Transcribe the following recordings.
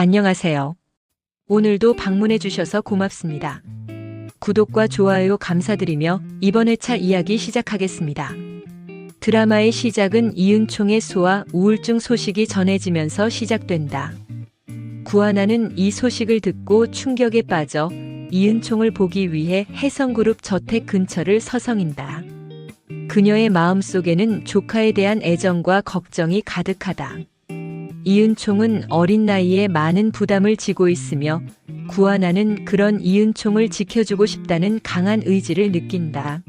안녕하세요. 오늘도 방문해 주셔서 고맙습니다. 구독과 좋아요 감사드리며 이번 회차 이야기 시작하겠습니다. 드라마의 시작은 이은총의 소아 우울증 소식이 전해지면서 시작된다. 구하나는 이 소식을 듣고 충격에 빠져 이은총을 보기 위해 혜성그룹 저택 근처를 서성인다. 그녀의 마음속에는 조카에 대한 애정과 걱정이 가득하다. 이은총은 어린 나이에 많은 부담을 지고 있으며 구하나는 그런 이은총을 지켜주고 싶다는 강한 의지를 느낀다.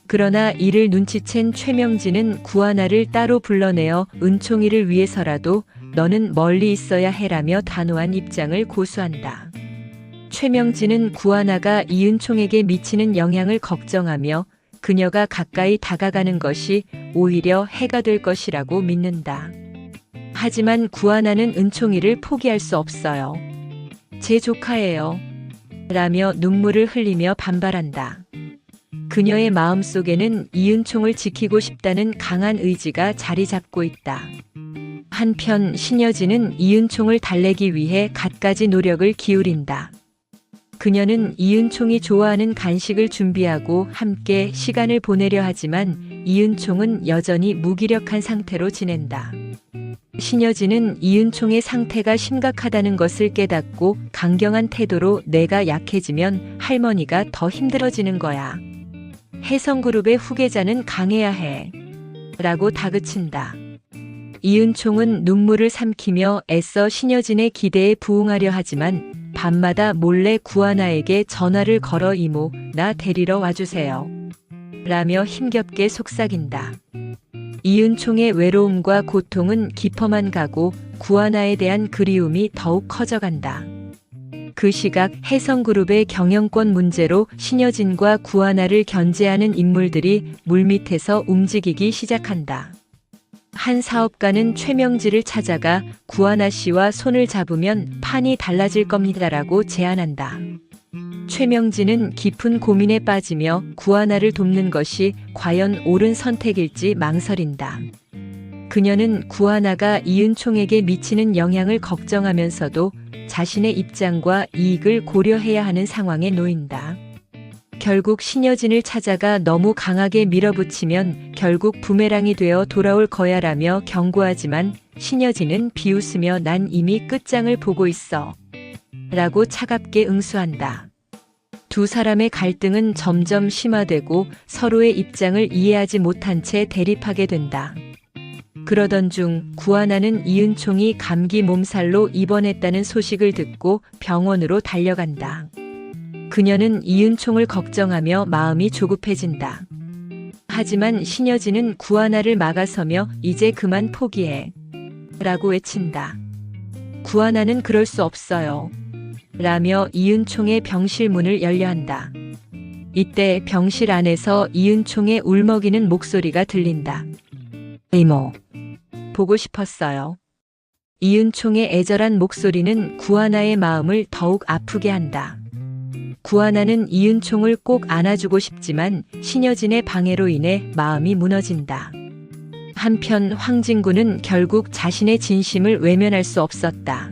그러나 이를 눈치챈 최명진은 구하나를 따로 불러내어 은총이를 위해서라도 너는 멀리 있어야 해라며 단호한 입장을 고수한다. 최명진은 구하나가 이은총에게 미치는 영향을 걱정하며 그녀가 가까이 다가가는 것이 오히려 해가 될 것이라고 믿는다. 하지만 구하나는 은총이를 포기할 수 없어요. 제 조카예요. 라며 눈물을 흘리며 반발한다. 그녀의 마음속에는 이은총을 지키고 싶다는 강한 의지가 자리 잡고 있다. 한편 신여진은 이은총을 달래기 위해 갖가지 노력을 기울인다. 그녀는 이은총이 좋아하는 간식을 준비하고 함께 시간을 보내려 하지만 이은총은 여전히 무기력한 상태로 지낸다. 신여진은 이은총의 상태가 심각하다는 것을 깨닫고 강경한 태도로 내가 약해지면 할머니가 더 힘들어지는 거야. 혜성그룹의 후계자는 강해야 해. 라고 다그친다. 이은총은 눈물을 삼키며 애써 신여진의 기대에 부응하려 하지만 밤마다 몰래 구하나에게 전화를 걸어 이모, 나 데리러 와주세요. 라며 힘겹게 속삭인다. 이은총의 외로움과 고통은 깊어만 가고 구하나에 대한 그리움이 더욱 커져간다. 그 시각 혜성그룹의 경영권 문제로 신여진과 구하나를 견제하는 인물들이 물밑에서 움직이기 시작한다. 한 사업가는 최명지를 찾아가 구하나 씨와 손을 잡으면 판이 달라질 겁니다라고 제안한다. 최명지는 깊은 고민에 빠지며 구하나를 돕는 것이 과연 옳은 선택일지 망설인다. 그녀는 구하나가 이은총에게 미치는 영향을 걱정하면서도 자신의 입장과 이익을 고려해야 하는 상황에 놓인다. 결국 신여진을 찾아가 너무 강하게 밀어붙이면 결국 부메랑이 되어 돌아올 거야라며 경고하지만 신여진은 비웃으며 난 이미 끝장을 보고 있어. 라고 차갑게 응수한다. 두 사람의 갈등은 점점 심화되고 서로의 입장을 이해하지 못한 채 대립하게 된다. 그러던 중 구하나는 이은총이 감기 몸살로 입원했다는 소식을 듣고 병원으로 달려간다. 그녀는 이은총을 걱정하며 마음이 조급해진다. 하지만 신여진은 구하나를 막아서며 이제 그만 포기해. 라고 외친다. 구하나는 그럴 수 없어요. 라며 이은총의 병실 문을 열려한다. 이때 병실 안에서 이은총의 울먹이는 목소리가 들린다. 이모, 보고 싶었어요. 이은총의 애절한 목소리는 구하나의 마음을 더욱 아프게 한다. 구하나는 이은총을 꼭 안아주고 싶지만 신여진의 방해로 인해 마음이 무너진다. 한편 황진구는 결국 자신의 진심을 외면할 수 없었다.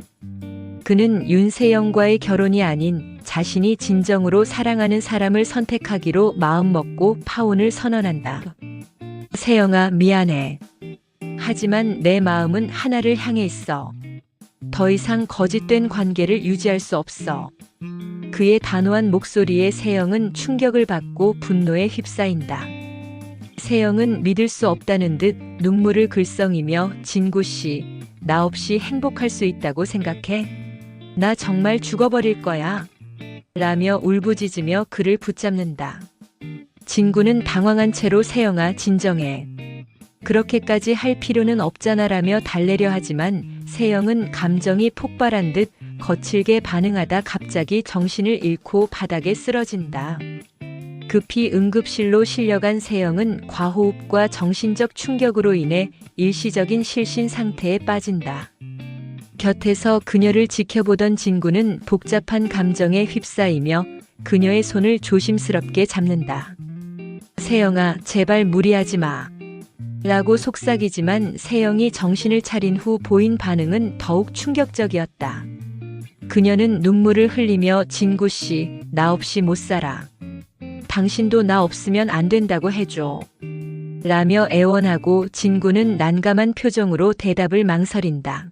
그는 윤세영과의 결혼이 아닌 자신이 진정으로 사랑하는 사람을 선택하기로 마음먹고 파혼을 선언한다. 세영아, 미안해. 하지만 내 마음은 하나를 향해 있어. 더 이상 거짓된 관계를 유지할 수 없어. 그의 단호한 목소리에 세영은 충격을 받고 분노에 휩싸인다. 세영은 믿을 수 없다는 듯 눈물을 글썽이며 진구씨, 나 없이 행복할 수 있다고 생각해? 나 정말 죽어버릴 거야. 라며 울부짖으며 그를 붙잡는다. 진구는 당황한 채로 세영아, 진정해. 그렇게까지 할 필요는 없잖아라며 달래려 하지만 세영은 감정이 폭발한 듯 거칠게 반응하다 갑자기 정신을 잃고 바닥에 쓰러진다. 급히 응급실로 실려간 세영은 과호흡과 정신적 충격으로 인해 일시적인 실신 상태에 빠진다. 곁에서 그녀를 지켜보던 진구는 복잡한 감정에 휩싸이며 그녀의 손을 조심스럽게 잡는다. 세영아, 제발 무리하지 마. 라고 속삭이지만 세영이 정신을 차린 후 보인 반응은 더욱 충격적이었다. 그녀는 눈물을 흘리며 진구 씨, 나 없이 못 살아. 당신도 나 없으면 안 된다고 해줘. 라며 애원하고 진구는 난감한 표정으로 대답을 망설인다.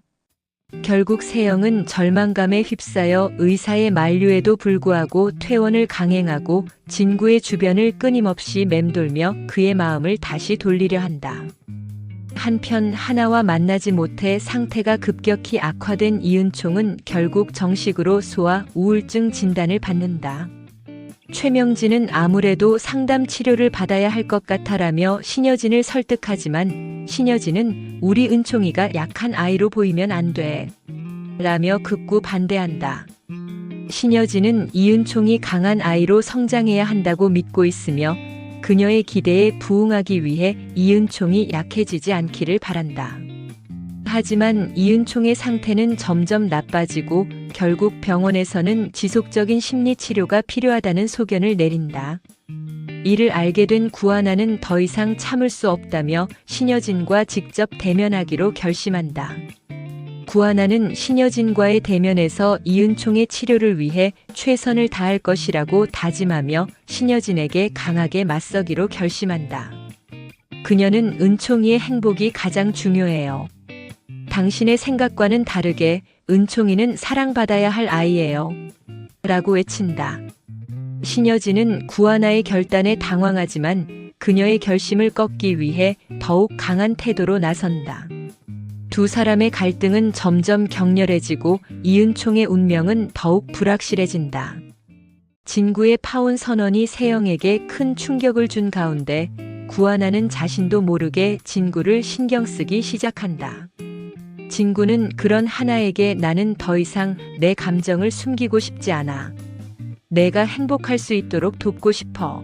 결국 세영은 절망감에 휩싸여 의사의 만류에도 불구하고 퇴원을 강행하고 진구의 주변을 끊임없이 맴돌며 그의 마음을 다시 돌리려 한다. 한편 하나와 만나지 못해 상태가 급격히 악화된 이은총은 결국 정식으로 소아 우울증 진단을 받는다. 최명진은 아무래도 상담 치료를 받아야 할 것 같아라며 신여진을 설득하지만 신여진은 우리 은총이가 약한 아이로 보이면 안 돼. 라며 극구 반대한다. 신여진은 이은총이 강한 아이로 성장해야 한다고 믿고 있으며 그녀의 기대에 부응하기 위해 이은총이 약해지지 않기를 바란다. 하지만 이은총의 상태는 점점 나빠지고 결국 병원에서는 지속적인 심리 치료가 필요하다는 소견을 내린다. 이를 알게 된 구하나는 더 이상 참을 수 없다며 신여진과 직접 대면하기로 결심한다. 구하나는 신여진과의 대면에서 이은총의 치료를 위해 최선을 다할 것이라고 다짐하며 신여진에게 강하게 맞서기로 결심한다. 그녀는 은총이의 행복이 가장 중요해요. 당신의 생각과는 다르게 은총이는 사랑받아야 할 아이예요. 라고 외친다. 신여진은 구하나의 결단에 당황하지만 그녀의 결심을 꺾기 위해 더욱 강한 태도로 나선다. 두 사람의 갈등은 점점 격렬해지고 이은총의 운명은 더욱 불확실해진다. 진구의 파혼 선언이 세영에게 큰 충격을 준 가운데 구하나는 자신도 모르게 진구를 신경 쓰기 시작한다. 진구는 그런 하나에게 나는 더 이상 내 감정을 숨기고 싶지 않아. 내가 행복할 수 있도록 돕고 싶어.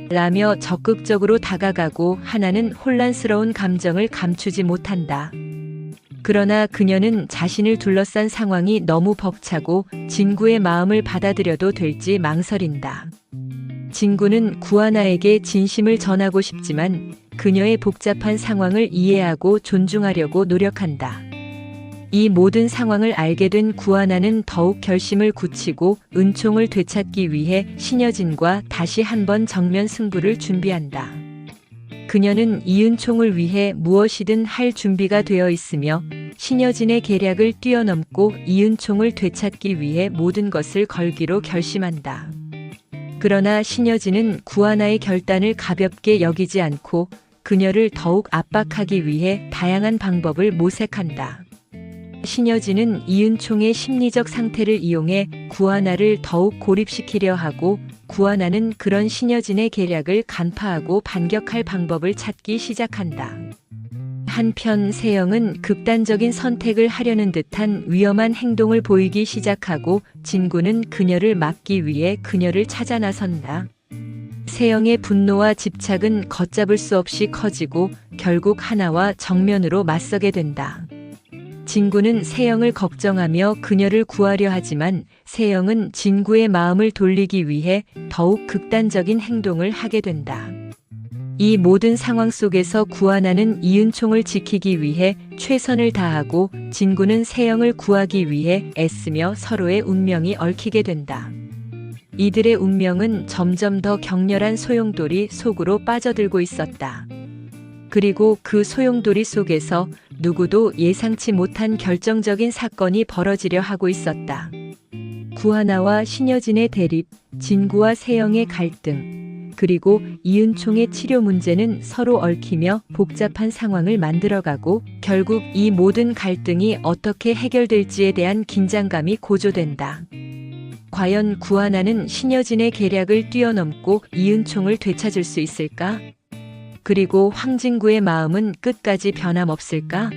라며 적극적으로 다가가고 하나는 혼란스러운 감정을 감추지 못한다. 그러나 그녀는 자신을 둘러싼 상황이 너무 벅차고 진구의 마음을 받아들여도 될지 망설인다. 진구는 구하나에게 진심을 전하고 싶지만 그녀의 복잡한 상황을 이해하고 존중하려고 노력한다. 이 모든 상황을 알게 된 구하나는 더욱 결심을 굳히고 은총을 되찾기 위해 신여진과 다시 한번 정면 승부를 준비한다. 그녀는 이은총을 위해 무엇이든 할 준비가 되어 있으며 신여진의 계략을 뛰어넘고 이은총을 되찾기 위해 모든 것을 걸기로 결심한다. 그러나 신여진은 구하나의 결단을 가볍게 여기지 않고 그녀를 더욱 압박하기 위해 다양한 방법을 모색한다. 신여진은 이은총의 심리적 상태를 이용해 구하나를 더욱 고립시키려 하고 구하나는 그런 신여진의 계략을 간파하고 반격할 방법을 찾기 시작한다. 한편 세영은 극단적인 선택을 하려는 듯한 위험한 행동을 보이기 시작하고 진구는 그녀를 막기 위해 그녀를 찾아 나선다. 세영의 분노와 집착은 걷잡을 수 없이 커지고 결국 하나와 정면으로 맞서게 된다. 진구는 세영을 걱정하며 그녀를 구하려 하지만 세영은 진구의 마음을 돌리기 위해 더욱 극단적인 행동을 하게 된다. 이 모든 상황 속에서 구하나는 이은총을 지키기 위해 최선을 다하고 진구는 세영을 구하기 위해 애쓰며 서로의 운명이 얽히게 된다. 이들의 운명은 점점 더 격렬한 소용돌이 속으로 빠져들고 있었다. 그리고 그 소용돌이 속에서 누구도 예상치 못한 결정적인 사건이 벌어지려 하고 있었다. 구하나와 신여진의 대립, 진구와 세영의 갈등, 그리고 이은총의 치료 문제는 서로 얽히며 복잡한 상황을 만들어가고 결국 이 모든 갈등이 어떻게 해결될지에 대한 긴장감이 고조된다. 과연 구하나는 신여진의 계략을 뛰어넘고 이은총을 되찾을 수 있을까? 그리고 황진구의 마음은 끝까지 변함없을까?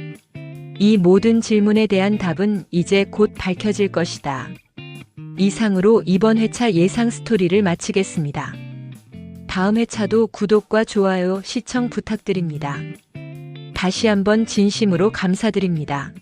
이 모든 질문에 대한 답은 이제 곧 밝혀질 것이다. 이상으로 이번 회차 예상 스토리를 마치겠습니다. 다음 회차도 구독과 좋아요, 시청 부탁드립니다. 다시 한번 진심으로 감사드립니다.